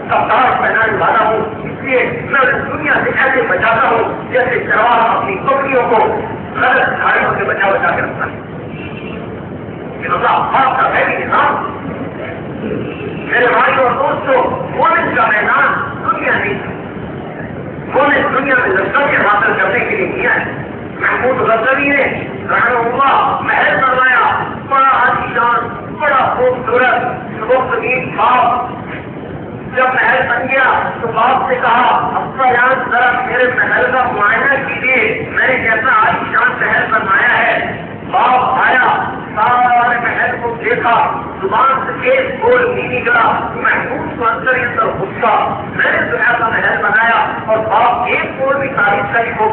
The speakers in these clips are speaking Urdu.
کا تاج پہنانے والا ہوں، اس لیے میں اس دنیا سے ایسے بچاتا ہوں جیسے چرواہا اپنی بکریوں کو غلط جھاڑیوں سے بچا بچا کے رکھتا ہے۔ یہ اللہ آپ کا پہلی نظام۔ میرے بھائی اور دوستوں، مومن کا میدان دنیا نہیں، مومن دنیا میں لذت حاصل کرنے کے لیے کیا ہے۔ محمود غزنوی نے رحمہ اللہ محل بنوایا، بڑا عالیشان، بڑا خوبصورت، مختلف باپ۔ جب محل بن گیا تو باپ سے کہا ابا جان ذرا میرے محل کا معائنہ کیجیے، میں نے کیسا عالیشان محل بنوایا ہے۔ باپ آیا، سارے محل کو دیکھا، زبان سے ایک بول نہیں نکلا۔ محمود کو اندر ہی اندر غصہ، میں نے تو ایسا محل بنایا اور باپ ایک بول بھی تعریف کری ہو۔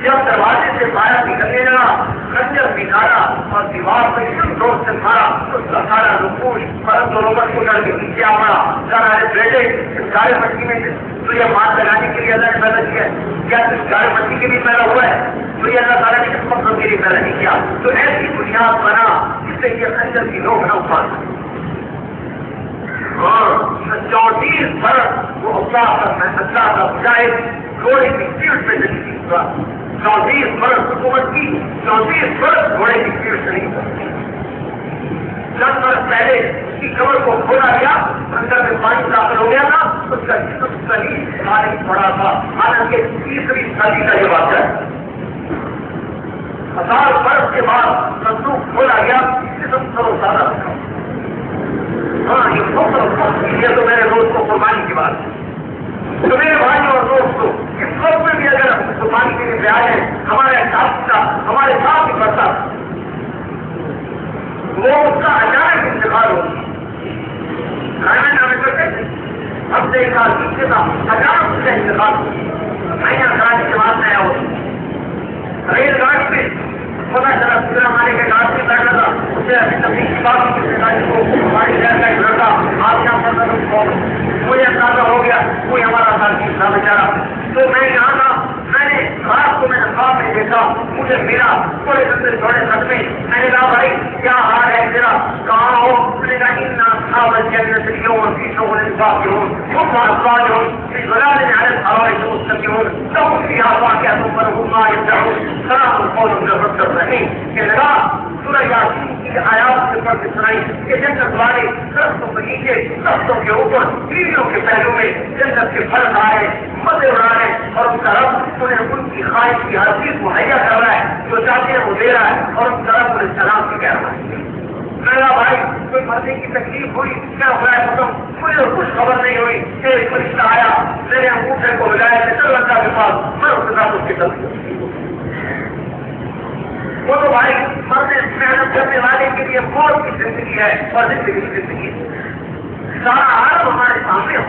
جب دروازے سے باہر نکلنے لگا، خنجر نکالا اور دیوار پہ زور سے مارا، اس کا سارا نقوش پرند روبت کو ڈر کے نیچے آ پڑا۔ سارے بیٹے اس گاڑی مٹی میں تو یہ مار لگانے کے لیے اللہ نے پیدا کیا ہے، کیا اس گاڑی مٹی کے لیے پیدا ہوا ہے؟ تو یہ اللہ تعالیٰ نے اس مقصد کے لیے پیدا نہیں کیا۔ تو ایسی بنیاد بنا جس سے یہ خنجر کی نوک نہ اٹھا سکے۔ اور 34 برس وہ اللہ کا مجاہد گھوڑے کی پیٹھ پہ نہیں سیکھا۔ 34 برس حکومت کی، 34 برس گھوڑے کی پیٹھ سے نہیں سیکھا۔ 10 برس پہلے اس کی کمر کو کھولا گیا، اندر میں پانی داخل ہو گیا تھا، اس کا جسم صحیح پانی پڑا تھا۔ حالانکہ 30ویں صدی کا یہ واقعہ ہے۔ 1000 برس کے بعد صندوق کھولا گیا، جسم سرو سادہ تھا۔ ہاں یہ تو میرے دوست کو قربانی کی بات ہے۔ تو میرے بھائی اور دوستوں، اس وقت میں بھی اگر قربانی کے لیے پہ آئے ہیں، ہمارے ہمارے ساتھ ہی پڑتا وہ اس کا اچانک انتقال ہوگی۔ اب سے ایک آدمی کے ساتھ اچانک اس کا انتقال ہوگی۔ میں یہاں کراچی کے بعد آیا ہوں، ریل گاڑی میں پتا چلا پورا ہمارے کے گاڑی میں بیٹھا تھا، اسے ابھی تبھی کی بات کی گاڑی کو ہماری شہر کا ایک لڑکا آپ یہاں پڑتا تھا، مجھے اندازہ ہو گیا کوئی ہمارا ساتھی تھا بیچارہ۔ تو میں یہاں تھا، میں نے رات کو میں نے خواب میں دیکھا، مجھے ملا تھوڑے سے تھوڑے قدمے۔ میں نے کہا بھائی کیا حال ہے تیرا، کہاں ہو؟ میں نے کہا ان اصحاب الجنة اليوم في شغل فاكهون هم الصالحون في ظلال على الارائك متكئون لهم فيها فاكهة ولهم ما يدعون سلام قول من رب الرحيم۔ کہ لگا سورہ یاسین کی آیات سے پڑھ کے سنائی کہ جنت والے درختوں کے نیچے، درختوں کے اوپر، بیویوں کے پہلو میں جنت کے پھل کھا رہے، مزے اڑا رہے، اور ان کا رب انہیں ان کی خواہش کی ہر چیز مہیا کر رہا ہے، جو چاہتے ہیں وہ دے رہا ہے، اور ان کا رب انہیں سلام سے کہہ رہا ہے۔ میرا بھائی کوئی مرنے کی تکلیف ہوئی، کیا ہوا ہے ختم، مجھے کچھ خبر نہیں ہوئی کہ ایک فرشتہ آیا، میرے انگوٹھے کو لگایا کہ چل اللہ کے پاس، میں اس کے ساتھ اس کی طرف۔ وہ تو بھائی مرنے محنت کرنے والے کے لیے موت کی زندگی ہے اور زندگی کی زندگی ہے۔ سارا عالم ہمارے سامنے ہو،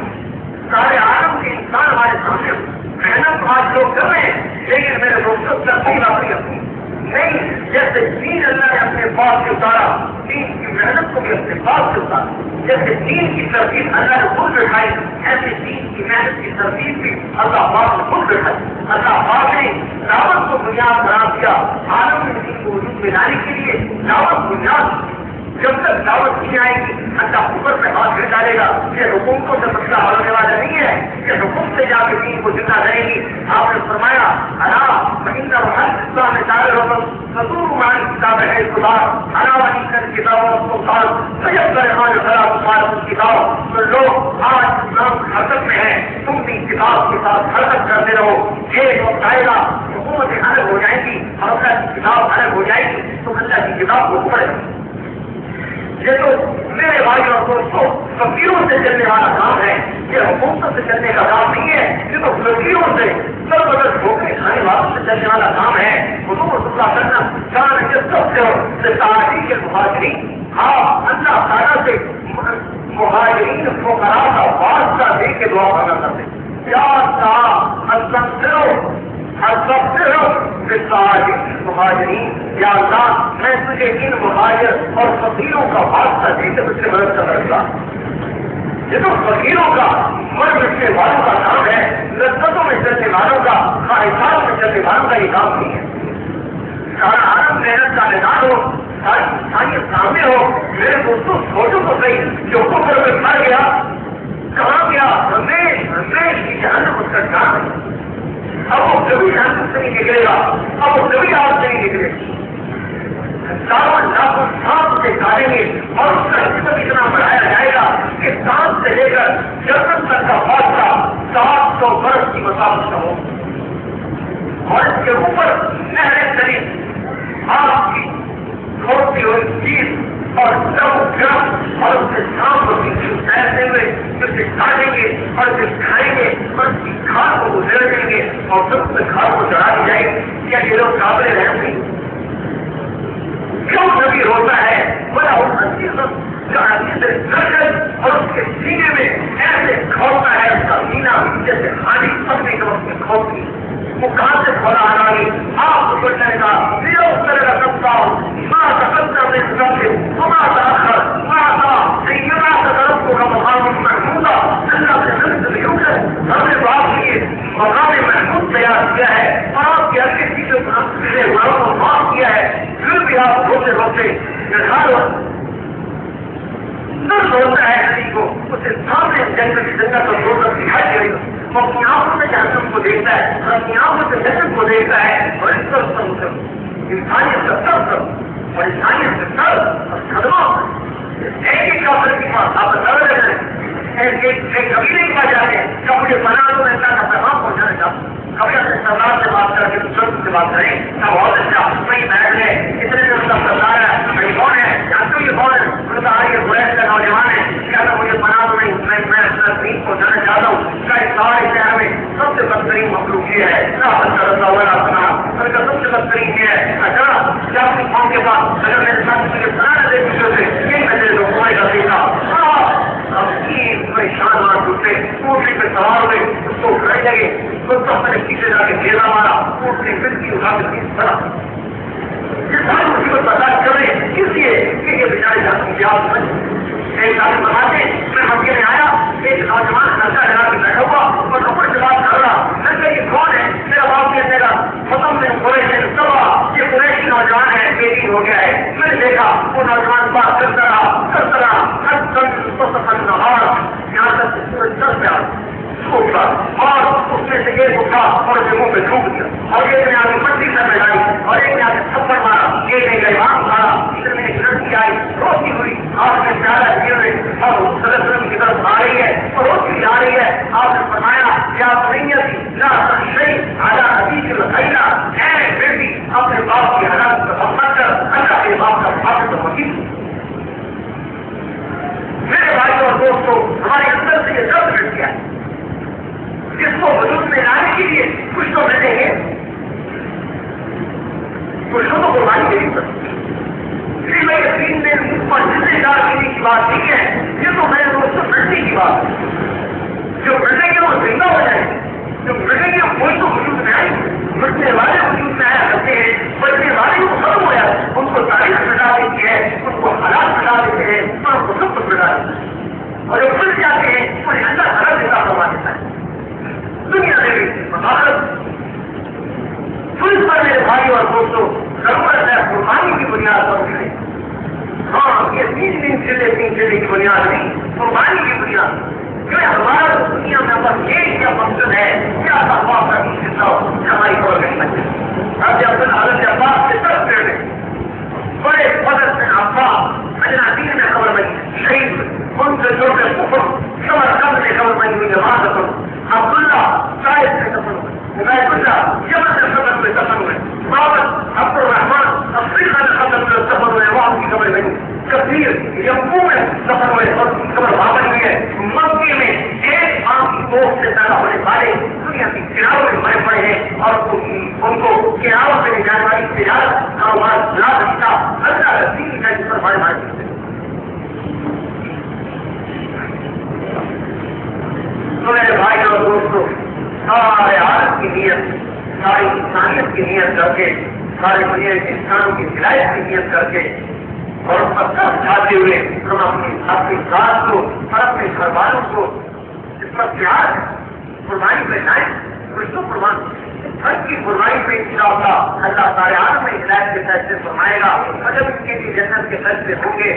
سارے عالم کے انسان ہمارے سامنے ہو، محنت آج لوگ کر رہے ہیں، لیکن میرے دوستوں ترتیب اپنی نہیں، جیسے دین اللہ نے اپنے پاس سے اتارا، دین کی محنت کو بھی اپنے پاس سے اتارا، جیسے دین کی ترتیب اللہ نے خود بٹھائی، ایسے دین کی محنت کی ترتیب بھی اللہ پاک نے خود بٹھائی۔ اللہ پاک نے دعوت کو بنیاد قرار دیا، عالم میں دین کو وجود میں لانے کے لیے دعوت بنیاد۔ جب تک دعوت نہیں آئے گی اللہ اوپر میں ہاتھ پھر ڈالے گا۔ یہ حکومتوں سے مسئلہ حل ہونے والا نہیں ہے، یہ حکومت سے جا کے دین کو زندہ رہے گی۔ آپ نے فرمایا حضور مان کتاب ہے کتاب، تو لوگ آج اسلام کی حرکت میں ہیں، تم بھی کتاب کے ساتھ حرکت کرتے رہو۔ یہ وقت آئے گا حکومتیں الگ ہو جائیں گی اور اللہ کی کتاب الگ ہو جائے گی، تم اللہ کی کتاب کو پڑھے۔ یہ تو میرے بھائی اور دوستوں فقیروں سے چلنے والا کام ہے، یہ حکومت سے چلنے کا کام نہیں ہے، یہ تو فقیروں سے سر بدل ٹھوکرے کھانے والوں سے چلنے والا کام ہے۔ حضور صلی اللہ علیہ وسلم جان کے سب سے تعریف کے مہاجرین، ہاں اللہ تعالیٰ سے مہاجرین فقراء کا واسطہ دے کے دعا مانگا کرتے، یا اللہ مہاجرین، یا اللہ میں تجھے ان مہاجر اور فقیروں کا واسطہ دے کے مجھ سے مدد کر رہا۔ یہ تو فقیروں کا، مر مٹنے والوں کا کام ہے، لذتوں میں چلنے والوں کا، خواہشات میں چلنے والوں کا یہ کام نہیں ہے۔ سارا عالم محنت کا میدان ہو، ساری انسانیت سامنے ہو، میرے دوستوں سوچو تو صحیح، جو کفر میں مر گیا کہاں گیا؟ کام ہے. اب وہ کبھی جان سے نہیں نکلے گا, اب وہ کبھی آپ سے نہیں نکلے گا. ہزاروں لاکھوں سانپ سے کاٹیں گے اور اس کا حصہ اتنا بڑھایا جائے گا کہ سانپ سے لے کر جنت تک کا فاصلہ 700 برس کی مسافت کا ہو, اور اس کے اوپر نہریں چلی آپ کی کھوتی ہوئی چیز اور سب گرم اور اس کے سانپ کو ایسے ہوئے اسے کاٹیں گے اور اسے کھائیں گے اور اس کی کھاد کو گزر دیں گے اور سب سے کھاد کو چڑھا دی جائے گی. کیا یہ لوگ قابل رہیں گے؟ کیوں نبی ہوتا ہے بڑا جو اور اس کے سینے میں ایسے کھولتا ہے اس کا سینہ جیسے خالی پکنے کے وقت میں کھولتی, وہ کہاں سے کھولا آ رہی آپ کو کرنے کا اس طرح کا سبتا ہوں ماں کا سبتا میں سب سے ماں کا اخر ماں کا طرف کو کا مقام محمود اللہ کے نظر سے ہو کر ہم نے بات کی مقام محمود تیار کیا ہے اور آپ کے اگلے چیزوں سے کو معاف کیا ہے. پھر بھی آپ روتے روتے درد ہوتا ہے نبی کو, اسے سامنے جنگل کی جنگل کا روزہ دکھائی دے رہی ہو, وہ اپنی آنکھوں سے جہنم کو دیکھتا ہے اور اپنی آنکھوں سے جنت کو دیکھتا ہے اور اس طرح انسانیت کا سب اور انسانیت کا سب اور صدمہ ایک ایک کافر کے پاس آپ بتا رہے ہیں کبھی نہیں کہا جاتے کہ مجھے بنا دو میں کا پیغام پہنچانا چاہتا ہوں. کبھی اپنے سردار سے بات کر کے بزرگ سے بات کریں کیا بہت اچھا وہی بیٹھ گئے اتنے دن اس کا سردار ہے بھائی کون ہے جانتے ہو یہ کون ہے ان کا یہ بریس کا نوجوان ہے کیا مجھے بنا دو نہیں میں اپنا دین پہنچانا چاہتا ہوں. کیا اس سارے شہر میں سب سے بدترین مخلوق یہ ہے سب سے بدترین یہ ہے. اچھا کیا اپنی قوم کے پاس اگر میرے ساتھ مجھے بنانا دے کچھ سے یہ میں دے دو کوئی کا دیکھا اب پریشان ہوا ٹوٹے ٹوٹنے پہ سوار ہوئے اس کو کھڑے لگے اس کو اپنے پیچھے جا کے ڈھیلا مارا ٹوٹنے پھر کی اٹھا کے پیس پڑا. یہ ساری مصیبت برداشت کر رہے ہیں اس لیے کہ یہ بیچارے جاتے ہیں آپ سمجھ ایک آدمی بتاتے میں ہم یہ آیا ایک نوجوان نشہ لگا کے بیٹھا ہوا اور اوپر سے بات کر رہا نشہ یہ کون ہے میرا باپ کہنے کا ختم میں یہ قریشی نوجوان ہے بیٹی ہو گیا ہے. میں نے دیکھا وہ نوجوان بات کرتا رہا نہار یہاں تک سورج چل گیا اور اس میں سے ایک اٹھا اور جگہوں پہ ڈوب دیا اور ایک نے آگے پٹی سے لگائی اور ایک نے آگے تھپڑ مارا ایک نے گئے وہاں مارا ادھر میں ایک لڑکی آئی روتی ہوئی آپ نے پیارا کیے ہوئے اور سرسرم کی طرف آ رہی ہے اور روتی جا رہی ہے. آپ نے فرمایا کیا آپ نہیں نہ شہید آدھا حدیث لگائینا ہے بیٹی اپنے باپ کی حالات کو سمجھ کر اللہ کے باپ کا بات تو وکیل. میرے بھائی اور دوستوں ہمارے اندر سے یہ درد مٹ گیا جس کو وجود میں لانے کے لیے کچھ تو ملیں گے کچھ تو قربانی دینی پڑتی ہے. اس لیے میں دین میں اور ذمہ دار دینے کی بات نہیں ہے, یہ تو میرے دوست سے مٹنے کی بات ہے. جو مٹیں گے وہ زندہ ہو جائیں گے, جو مٹیں گے کوئی تو وجود میں آئے مٹنے والے وجود میں آیا کرتے ہیں بچنے والے کو ختم ہو جائے ان کو تاریخ مٹا دیتی ہے ان کو حالات مٹا دیتے ہیں اور ان کو سب کچھ مٹا دیتے ہیں اور جو پھر جاتے ہیں انہیں اللہ تعالیٰ دیتا کروا دیتا ہے. دنیا میں بھی مطالب پولیس پر میرے بھائی اور دوستوں ضرورت ہے قربانی کی بنیاد پر اٹھے. ہاں یہ 3 چیزیں کی بنیاد نہیں, قربانی کی بنیاد. کہ ہمارا دنیا میں بس ایک کیا مقصد ہے کیا تقوا کا حصہ ہماری خبر نہیں بچے. اب جب تک حضرت عباس سے 10 پیڑ بڑے فضل سے عباس اجنبی میں خبر بنی شہید ان سے جو کہ خبر کم سے خبر بنی ہوئی جماعت دفن عبداللہ شاید سے دفن ہوئے عبید اللہ یمن سے خبر میں دفن ہوئے بابر عبد الرحمان افریقہ میں خبر میں دفن ہوئے وہاں کی خبر بنی کثیر یمو میں دفن ہوئے اور کی خبر وہاں بن ہوئی ہے. مکے میں ایک آم کی کوف سے پیدا ہونے والے دنیا کی کناروں میں مرے پڑے ہیں اور ان کو کناروں سے لے جانے والی تجارت کاروبار لا سکتا اللہ رسیم کا جس پر بڑے مارے سکتے. تو میرے بھائی اور دوستوں سارے عالم کی نیت ساری انسانیت کی نیت کر کے سارے دنیا کے انسانوں کی ہدایت کی نیت کر کے اور پتھر اٹھاتے ہوئے ہم اپنی ذات کو اور اپنے گھر والوں کو اس پر پیار قربانی پہ جائیں کچھ تو قربان ہر کی قربانی پہ انشاءاللہ اللہ تعالیٰ میں ہدایت کے فیصلے فرمائے گا اور جب ان کے جنت کے فیصلے ہوں گے